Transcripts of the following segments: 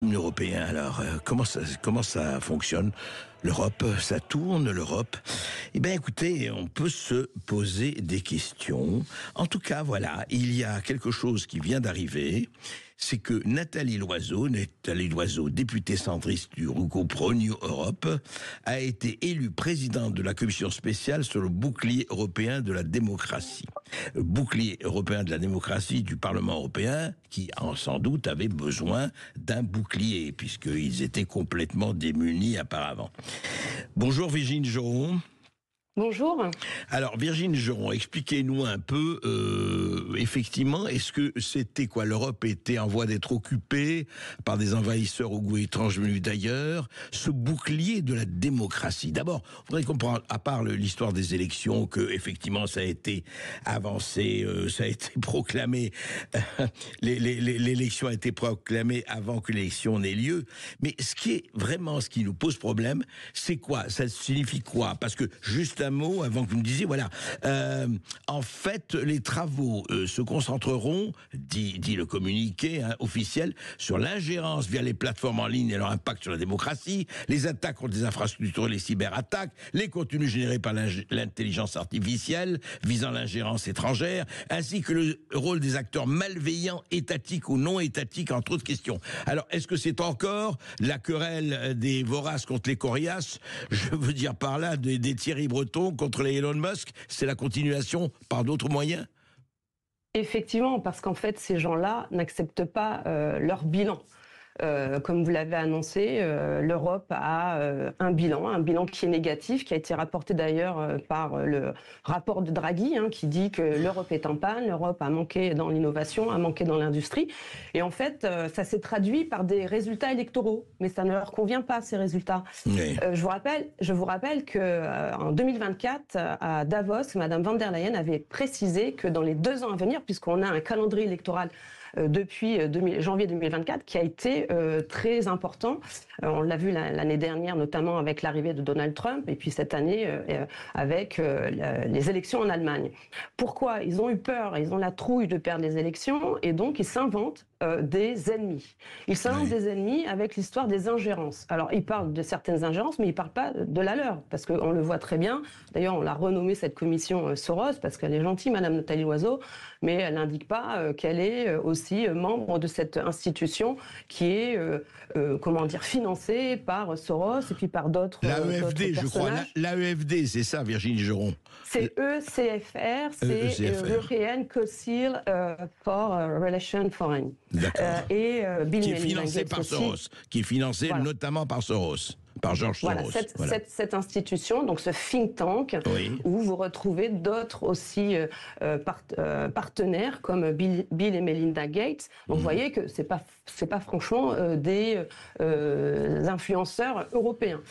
Européen, alors, comment ça fonctionne? L'Europe, ça tourne, l'Europe? Eh bien, écoutez, on peut se poser des questions. En tout cas, voilà, il y a quelque chose qui vient d'arriver. C'est que Nathalie Loiseau, députée centriste du groupe Renew Europe, a été élue présidente de la commission spéciale sur le bouclier européen de la démocratie. Le bouclier européen de la démocratie du Parlement européen, qui sans doute avait besoin d'un bouclier, puisqu'ils étaient complètement démunis auparavant. Bonjour Virginie Geron. Bonjour. Alors Virginie Geron, expliquez-nous un peu, effectivement, est-ce que c'était quoi? L'Europe était en voie d'être occupée par des envahisseurs au goût étrange venus d'ailleurs. Ce bouclier de la démocratie. D'abord, il faudrait comprendre, à part l'histoire des élections, que effectivement ça a été avancé, ça a été proclamé, l'élection a été proclamée avant que l'élection n'ait lieu. Mais ce qui nous pose problème, c'est quoi? Ça signifie quoi? Parce que juste un mot avant que vous me disiez, voilà, en fait, les travaux se concentreront, dit le communiqué officiel, sur l'ingérence via les plateformes en ligne et leur impact sur la démocratie, les attaques contre des infrastructures et les cyberattaques, les contenus générés par l'intelligence artificielle visant l'ingérence étrangère, ainsi que le rôle des acteurs malveillants, étatiques ou non étatiques, entre autres questions. Alors, est-ce que c'est encore la querelle des voraces contre les coriaces? Je veux dire par là des Thierry Breton contre les Elon Musk, c'est la continuation par d'autres moyens? Effectivement, parce qu'en fait, ces gens-là n'acceptent pas leur bilan. Comme vous l'avez annoncé, l'Europe a un bilan qui est négatif, qui a été rapporté d'ailleurs par le rapport de Draghi, qui dit que l'Europe est en panne, l'Europe a manqué dans l'innovation, a manqué dans l'industrie. Et en fait, ça s'est traduit par des résultats électoraux. Mais ça ne leur convient pas, ces résultats. Oui. Je vous rappelle qu'en 2024, à Davos, Madame von der Leyen avait précisé que dans les 2 ans à venir, puisqu'on a un calendrier électoral depuis janvier 2024, qui a été très important. On l'a vu l'année dernière, notamment avec l'arrivée de Donald Trump, et puis cette année avec les élections en Allemagne. Pourquoi? Ils ont eu peur, ils ont la trouille de perdre les élections, et donc ils s'inventent des ennemis. Ils s'inventent des ennemis avec l'histoire des ingérences. Alors, ils parlent de certaines ingérences, mais ils ne parlent pas de la leur, parce qu'on le voit très bien. D'ailleurs, on l'a renommée cette commission Soros, parce qu'elle est gentille, Madame Nathalie Loiseau, mais elle n'indique pas qu'elle est aussi membre de cette institution qui est, financée par Soros et puis par d'autres l'AEFD, je crois. L'AEFD, c'est ça, Virginie Geron. C'est ECFR, c'est European Council for Relations Foreign. D'accord. Et Bill qui est financé par Soros, qui est financé notamment par Soros. Par George Soros. Cette institution, donc ce think tank, où vous retrouvez d'autres aussi partenaires comme Bill et Melinda Gates. Donc vous voyez que c'est pas franchement des influenceurs européens.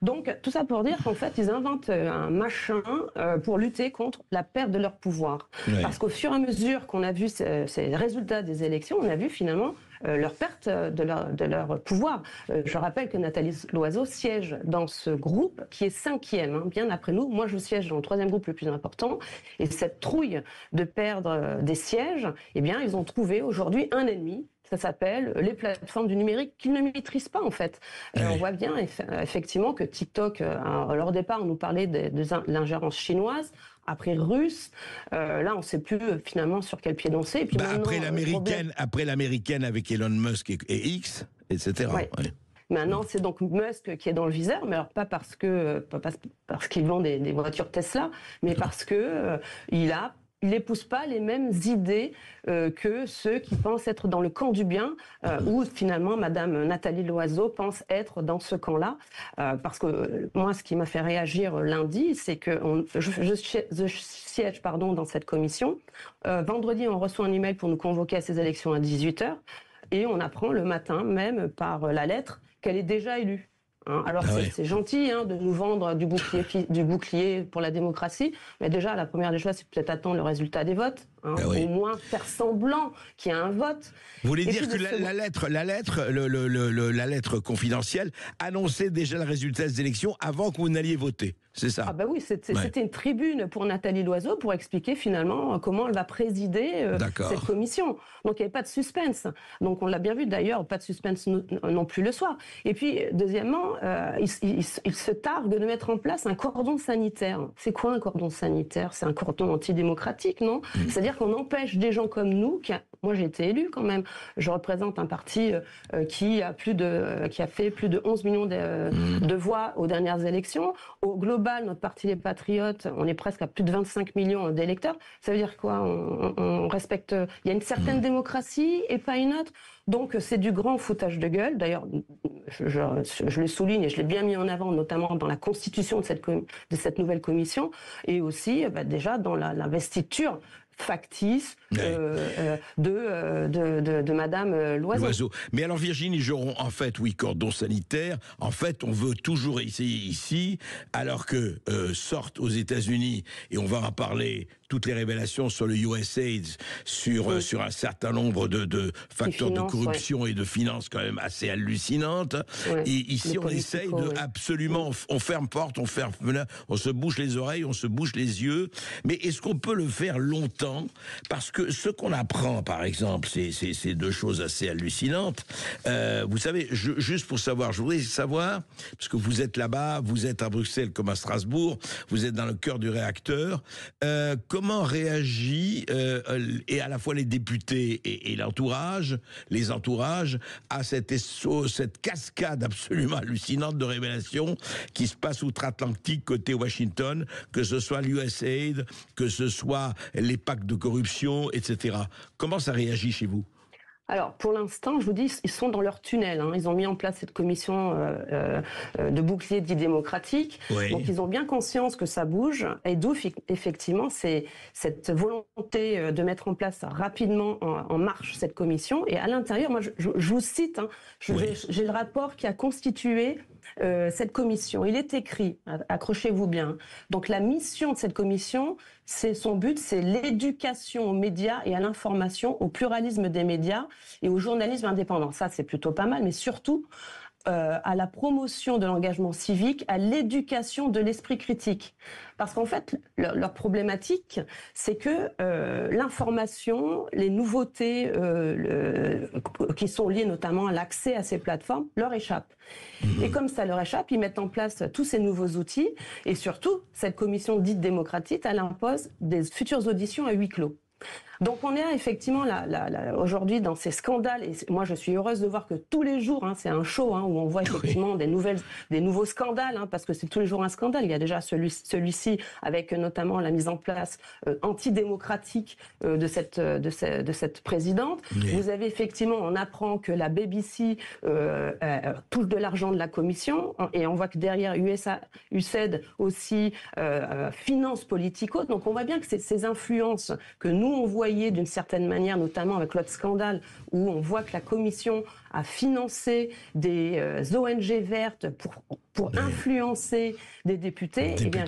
Donc, tout ça pour dire qu'en fait, ils inventent un machin pour lutter contre la perte de leur pouvoir. Oui. Parce qu'au fur et à mesure qu'on a vu ces résultats des élections, on a vu finalement leur perte de leur pouvoir. Je rappelle que Nathalie Loiseau siège dans ce groupe qui est 5e, bien après nous. Moi, je siège dans le 3e groupe le plus important. Et cette trouille de perdre des sièges, eh bien, ils ont trouvé aujourd'hui un ennemi. Ça s'appelle les plateformes du numérique qu'ils ne maîtrisent pas, en fait. Oui. On voit bien, effectivement, que TikTok, alors au départ, on nous parlait de l'ingérence chinoise, après russe. Là, on ne sait plus finalement sur quel pied danser. Et puis après l'américaine avec Elon Musk et X, etc. Ouais. Ouais. Maintenant, c'est donc Musk qui est dans le viseur, mais alors pas parce qu'il vend des voitures Tesla, mais parce que il n'épouse pas les mêmes idées que ceux qui pensent être dans le camp du bien, où finalement Madame Nathalie Loiseau pense être dans ce camp-là. Parce que moi, ce qui m'a fait réagir lundi, c'est que je siège dans cette commission. Vendredi, on reçoit un email pour nous convoquer à ces élections à 18h, et on apprend le matin même par la lettre qu'elle est déjà élue. Alors c'est gentil de nous vendre du bouclier pour la démocratie, mais déjà la première des choses, c'est peut-être attendre le résultat des votes, au moins faire semblant qu'il y a un vote. Vous voulez dire que la lettre confidentielle annonçait déjà le résultat des élections avant que vous n'alliez voter, c'est ça? Ah bah oui, c'était une tribune pour Nathalie Loiseau pour expliquer finalement comment elle va présider cette commission. Donc il n'y avait pas de suspense. Donc on l'a bien vu d'ailleurs, pas de suspense non plus le soir. Et puis deuxièmement, il se targue de mettre en place un cordon sanitaire. C'est quoi un cordon sanitaire? C'est un cordon antidémocratique, non? C'est-à-dire qu'on empêche des gens comme nous, moi j'ai été élue quand même, je représente un parti qui a fait plus de 11 millions de voix aux dernières élections. Au global, notre parti Les Patriotes, on est presque à plus de 25 millions d'électeurs. Ça veut dire quoi? On respecte... Il y a une certaine démocratie et pas une autre. Donc c'est du grand foutage de gueule. D'ailleurs, je le souligne et je l'ai bien mis en avant, notamment dans la constitution de cette nouvelle commission, et aussi déjà dans l'investiture factice de Madame Loiseau. Mais alors Virginie Joron, en fait, oui, cordon sanitaire, en fait, on veut toujours essayer ici, alors que sortent aux États-Unis, et on va en parler, toutes les révélations sur le USAID, sur un certain nombre de facteurs de corruption et de finances quand même assez hallucinantes. Et ici, on essaye de absolument, on ferme porte, on ferme fenêtre, on se bouche les oreilles, on se bouche les yeux. Mais est-ce qu'on peut le faire longtemps? Parce que ce qu'on apprend, par exemple, c'est deux choses assez hallucinantes. Vous savez, juste pour savoir, je voudrais savoir, parce que vous êtes là-bas, vous êtes à Bruxelles comme à Strasbourg, vous êtes dans le cœur du réacteur, comment réagit et à la fois les députés et l'entourage, les entourages, à cette cascade absolument hallucinante de révélations qui se passe outre-Atlantique côté Washington, que ce soit l'USAID, que ce soit les pactes de corruption, etc. Comment ça réagit chez vous? Alors, pour l'instant, je vous dis, ils sont dans leur tunnel. Ils ont mis en place cette commission de bouclier dit démocratique. Donc, ils ont bien conscience que ça bouge. Et d'où, effectivement, c'est cette volonté de mettre en place rapidement en marche cette commission. Et à l'intérieur, moi, je vous cite, j'ai le rapport qui a constitué cette commission. Il est écrit, accrochez-vous bien. Donc, la mission de cette commission, son but, c'est l'éducation aux médias et à l'information, au pluralisme des médias et au journalisme indépendant. Ça, c'est plutôt pas mal, mais surtout à la promotion de l'engagement civique, à l'éducation de l'esprit critique. Parce qu'en fait, leur problématique, c'est que l'information, les nouveautés qui sont liées notamment à l'accès à ces plateformes, leur échappent. Et comme ça leur échappe, ils mettent en place tous ces nouveaux outils. Et surtout, cette commission dite démocratique, elle impose des futures auditions à huis clos. Donc on est effectivement aujourd'hui dans ces scandales, et moi je suis heureuse de voir que tous les jours, c'est un show où on voit effectivement des nouveaux scandales, parce que c'est tous les jours un scandale. Il y a déjà celui-ci avec notamment la mise en place antidémocratique de cette présidente. Vous avez effectivement, on apprend que la BBC touche de l'argent de la commission, et on voit que derrière USAID aussi finance Politico. Donc on voit bien que ces influences que nous on voyait d'une certaine manière, notamment avec l'autre scandale où on voit que la commission a financé des ONG vertes pour influencer des députés. Et bien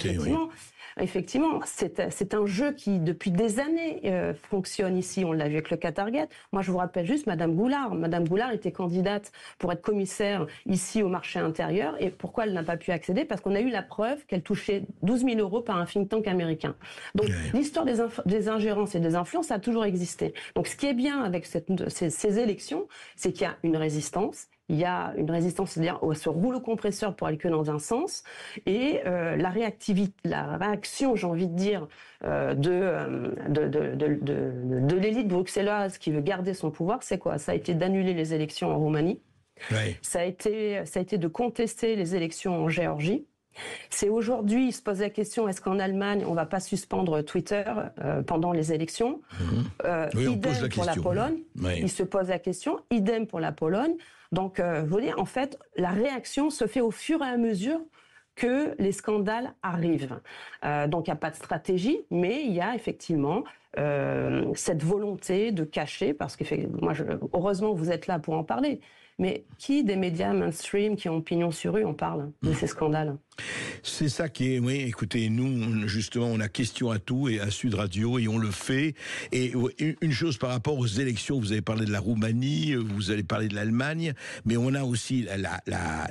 effectivement, c'est un jeu qui depuis des années fonctionne ici. On l'a vu avec le Qatargate. Moi, je vous rappelle juste Madame Goulard. Madame Goulard était candidate pour être commissaire ici au marché intérieur. Et pourquoi elle n'a pas pu accéder? Parce qu'on a eu la preuve qu'elle touchait 12 000 € par un think tank américain. Donc l'histoire des ingérences et des influences a toujours existé. Donc ce qui est bien avec ces élections, c'est qu'il y a une résistance. Il y a une résistance, c'est-à-dire ce rouleau compresseur pour aller que dans un sens, et la réaction, j'ai envie de dire, de l'élite bruxelloise qui veut garder son pouvoir, c'est quoi? Ça a été d'annuler les élections en Roumanie. Ça a été de contester les élections en Géorgie. C'est aujourd'hui, il se pose la question, est-ce qu'en Allemagne, on ne va pas suspendre Twitter pendant les élections? Idem pour la Pologne. Il se pose la question, idem pour la Pologne. Donc, je veux dire, en fait, la réaction se fait au fur et à mesure que les scandales arrivent. Donc, il n'y a pas de stratégie, mais il y a effectivement cette volonté de cacher, parce que heureusement, vous êtes là pour en parler. Mais qui des médias mainstream qui ont pignon sur rue en parle de ces scandales? C'est ça qui est, oui, écoutez, nous, justement, on a question à tout et à Sud Radio et on le fait. Et une chose par rapport aux élections, vous avez parlé de la Roumanie, vous allez parler de l'Allemagne, mais on a aussi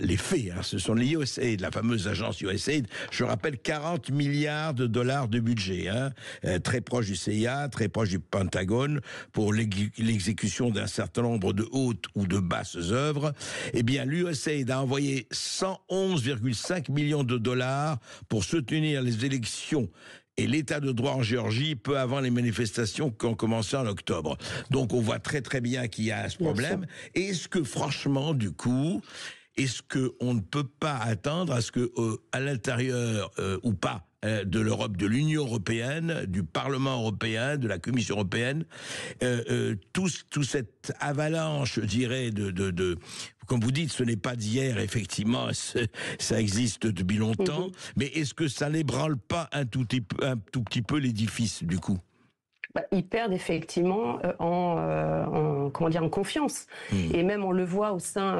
les faits, hein, ce sont les USAID, la fameuse agence USAID, je rappelle 40 milliards de dollars de budget, hein, très proche du CIA, très proche du Pentagone, pour l'exécution d'un certain nombre de hautes ou de basses œuvres. Eh bien, l'USAID a envoyé 111,5 millions de dollars pour soutenir les élections et l'état de droit en Géorgie peu avant les manifestations qui ont commencé en octobre. Donc on voit très très bien qu'il y a ce problème. Et est-ce que franchement, du coup, est-ce qu'on ne peut pas attendre à ce que à l'intérieur ou pas de l'Europe, de l'Union européenne, du Parlement européen, de la Commission européenne, tout cette avalanche, je dirais, comme vous dites, ce n'est pas d'hier, effectivement, ça existe depuis longtemps, mais est-ce que ça n'ébranle pas un tout petit peu l'édifice, du coup? Ils perdent effectivement en confiance. Et même on le voit au sein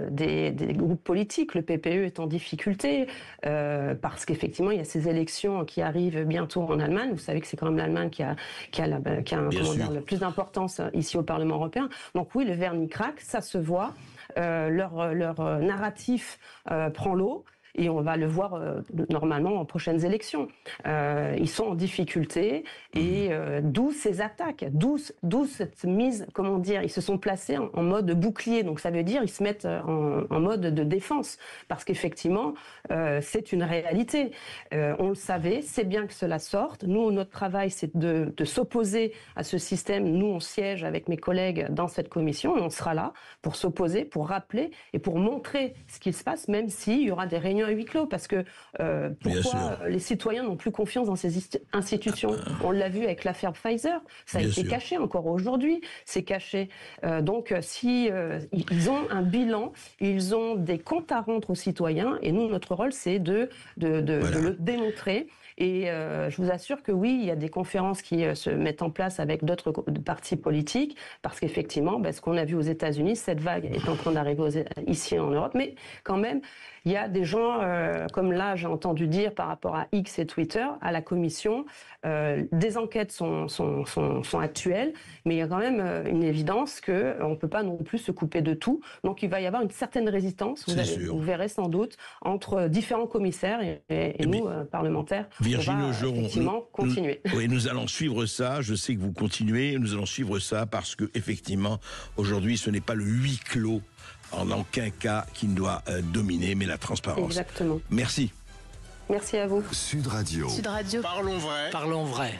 des groupes politiques. Le PPE est en difficulté parce qu'effectivement il y a ces élections qui arrivent bientôt en Allemagne. Vous savez que c'est quand même l'Allemagne qui a le plus d'importance ici au Parlement européen. Donc oui, le vernis craque, ça se voit. Leur narratif prend l'eau. Et on va le voir normalement en prochaines élections. Ils sont en difficulté et d'où ces attaques, d'où cette mise, comment dire, ils se sont placés en mode bouclier. Donc ça veut dire ils se mettent en mode de défense parce qu'effectivement c'est une réalité. On le savait, c'est bien que cela sorte. Nous, notre travail, c'est de s'opposer à ce système. Nous, on siège avec mes collègues dans cette commission et on sera là pour s'opposer, pour rappeler et pour montrer ce qu'il se passe, même s'il y aura des réunions à huis clos, parce que pourquoi les citoyens n'ont plus confiance dans ces institutions? On l'a vu avec l'affaire Pfizer, ça a été caché encore aujourd'hui, c'est caché. Donc si ils ont un bilan, ils ont des comptes à rendre aux citoyens, et nous, notre rôle, c'est de le démontrer. Et je vous assure que oui, il y a des conférences qui se mettent en place avec d'autres partis politiques, parce qu'effectivement, ce qu'on a vu aux États-Unis, cette vague est en train d'arriver ici en Europe, mais quand même, il y a des gens, comme là j'ai entendu dire par rapport à X et Twitter, à la Commission, des enquêtes sont actuelles, mais il y a quand même une évidence qu'on ne peut pas non plus se couper de tout. Donc il va y avoir une certaine résistance, vous verrez sans doute, entre différents commissaires et nous, parlementaires. Virginie, on va effectivement continuer. Oui, nous allons suivre ça. Je sais que vous continuez. Nous allons suivre ça parce que effectivement, aujourd'hui, ce n'est pas le huis clos en aucun cas qui ne doit dominer, mais la transparence. Exactement. Merci. Merci à vous. Sud Radio. Sud Radio. Parlons vrai. Parlons vrai.